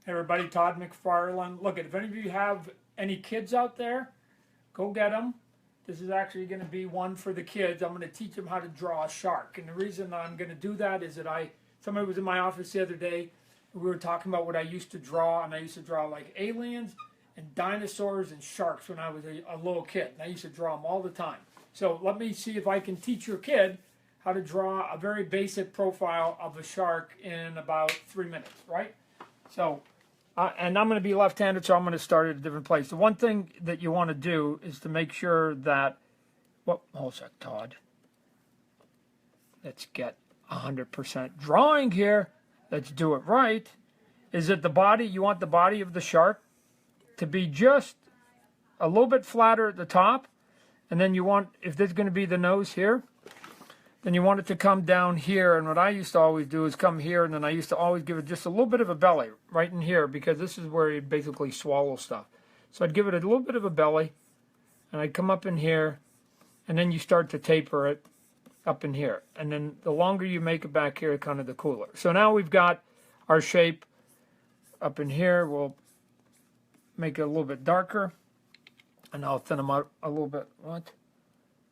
Hey everybody, Todd McFarlane. Look, if any of you have any kids out there, go get them. This is actually going to be one for the kids. I'm going to teach them how to draw a shark. And the reason I'm going to do that is that somebody was in my office the other day. We were talking about what I used to draw, and I used to draw like aliens and dinosaurs and sharks when I was a little kid. And I used to draw them all the time. So let me see if I can teach your kid how to draw a very basic profile of a shark in about 3 minutes, right? So, and I'm going to be left-handed, so I'm going to start at a different place. The one thing that you want to do is to make sure that, hold a sec, Todd. Let's get 100% drawing here. Let's do it right. Is that the body, you want the body of the shark to be just a little bit flatter at the top. And then you want, if there's going to be the nose here, then you want it to come down here. And what I used to always do is come here, and then I used to always give it just a little bit of a belly right in here, because this is where you basically swallow stuff. So I'd give it a little bit of a belly, and I'd come up in here, and then you start to taper it up in here. And then the longer you make it back here, kind of the cooler. So now we've got our shape up in here. We'll make it a little bit darker, and I'll thin them out a little bit. What?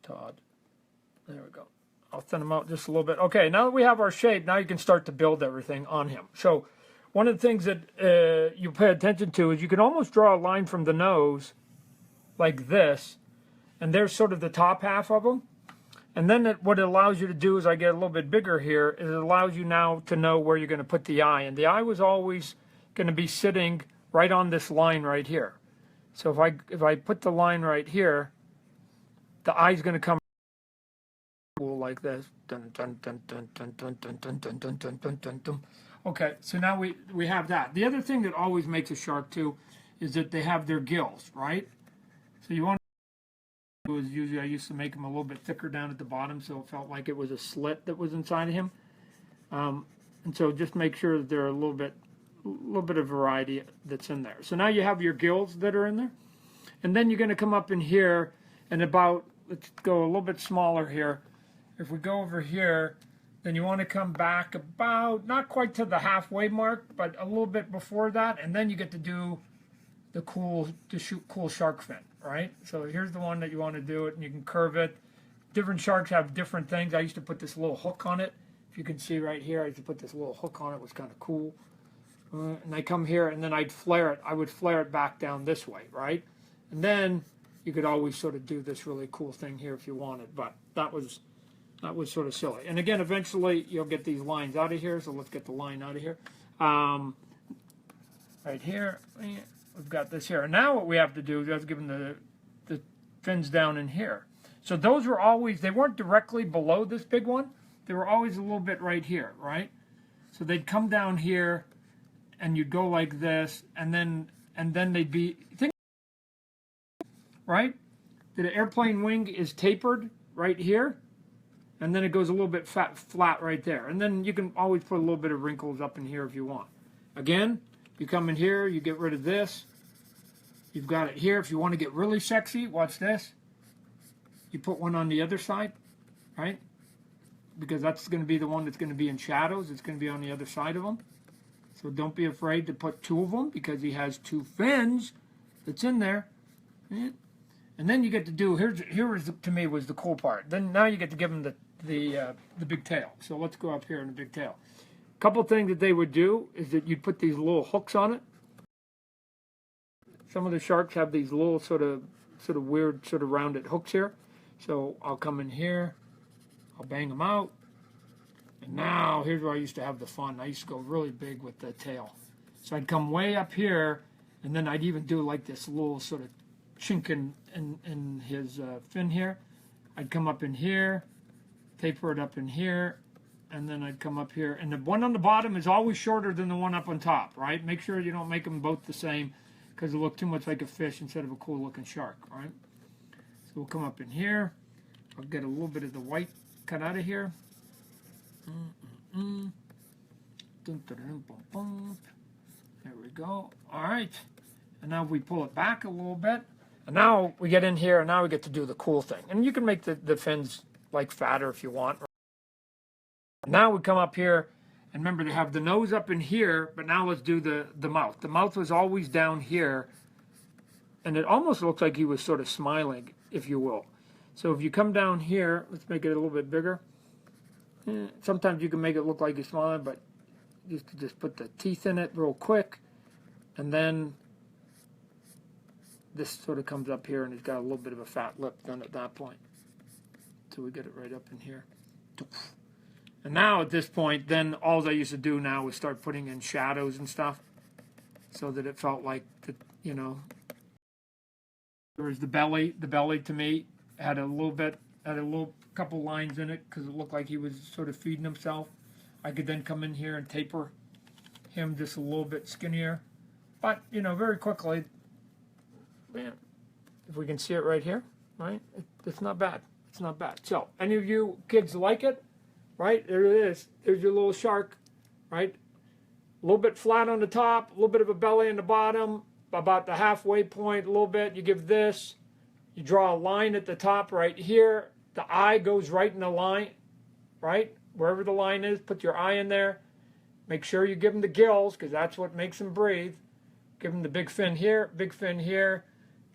Todd. There we go. I'll thin them out just a little bit. Okay, now that we have our shape, now you can start to build everything on him. So one of the things that you pay attention to is you can almost draw a line from the nose like this, and there's sort of the top half of him. And then what it allows you to do, as I get a little bit bigger here, is it allows you now to know where you're going to put the eye. And the eye was always going to be sitting right on this line right here. So if I put the line right here, the eye's going to come like this. Okay, so now we have that. The other thing that always makes a shark too is that they have their gills, right? So you want to do is usually I used to make them a little bit thicker down at the bottom, so it felt like it was a slit that was inside of him. And so just make sure that there are a little bit of variety that's in there. So now you have your gills that are in there, and then you're going to come up in here and let's go a little bit smaller here. If we go over here, then you want to come back about, not quite to the halfway mark, but a little bit before that, and then you get to do shoot cool shark fin, right? So here's the one that you want to do it, and you can curve it. Different sharks have different things. I used to put this little hook on it. If you can see right here, I used to put this little hook on it. It was kind of cool. And I come here, and then I'd flare it. I would flare it back down this way, right? And then you could always sort of do this really cool thing here if you wanted, but that was sort of silly. And again, eventually you'll get these lines out of here, so let's get the line out of here. Right here, we've got this here. And now what we have to do is give them the fins down in here. So those were always, they weren't directly below this big one. They were always a little bit right here, right? So they'd come down here, and you'd go like this, and then they'd be, right? The airplane wing is tapered right here, and then it goes a little bit flat right there. And then you can always put a little bit of wrinkles up in here if you want. Again, you come in here, you get rid of this. You've got it here. If you want to get really sexy, watch this. You put one on the other side, right? Because that's going to be the one that's going to be in shadows. It's going to be on the other side of them. So don't be afraid to put two of them, because he has two fins that's in there. And then you get to do, to me was the cool part. Then now you get to give him the big tail. So let's go up here in the big tail. A couple of things that they would do is that you'd put these little hooks on it. Some of the sharks have these little sort of weird sort of rounded hooks here. So I'll come in here, I'll bang them out. And now here's where I used to have the fun. I used to go really big with the tail. So I'd come way up here, and then I'd even do like this little sort of chink in his fin here. I'd come up in here, taper it up in here, and then I'd come up here. And the one on the bottom is always shorter than the one up on top, right? Make sure you don't make them both the same, because it look too much like a fish instead of a cool looking shark, right? So we'll come up in here. I'll get a little bit of the white cut out of here. There we go. All right. And now we pull it back a little bit. And now we get in here, and now we get to do the cool thing. And you can make the fins like fatter if you want. Now we come up here, And remember, they have the nose up in here, but now let's do the mouth. The mouth was always down here, and it almost looks like he was sort of smiling, if you will. So if you come down here, let's make it a little bit bigger. Sometimes you can make it look like he's smiling, but you can just put the teeth in it real quick, and then this sort of comes up here, and he's got a little bit of a fat lip done at that point. So we get it right up in here. And now at this point, then all I used to do now was start putting in shadows and stuff, so that it felt like that, you know. There was the belly. The belly to me had a little couple lines in it because it looked like he was sort of feeding himself. I could then come in here and taper him just a little bit skinnier, but you know, very quickly. Man, if we can see it right here, right? It's not bad. It's not bad. So, any of you kids like it, right? There it is. There's your little shark, right? A little bit flat on the top, a little bit of a belly on the bottom, about the halfway point, a little bit. You give this, you draw a line at the top right here. The eye goes right in the line, right? Wherever the line is, put your eye in there. Make sure you give him the gills, because that's what makes him breathe. Give him the big fin here, big fin here.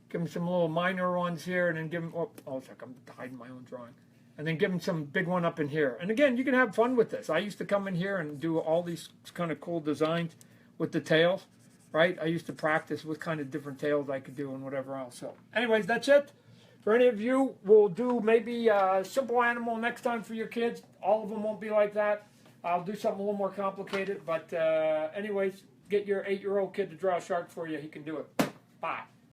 Give him some little minor ones here, and then give him, oh, it's like I'm hiding my own drawing. And then give him some big one up in here. And again, you can have fun with this. I used to come in here and do all these kind of cool designs with the tails, right? I used to practice what kind of different tails I could do and whatever else. So anyways, that's it. For any of you, we'll do maybe a simple animal next time for your kids. All of them won't be like that. I'll do something a little more complicated. But anyways, get your 8-year-old kid to draw a shark for you. He can do it. Bye.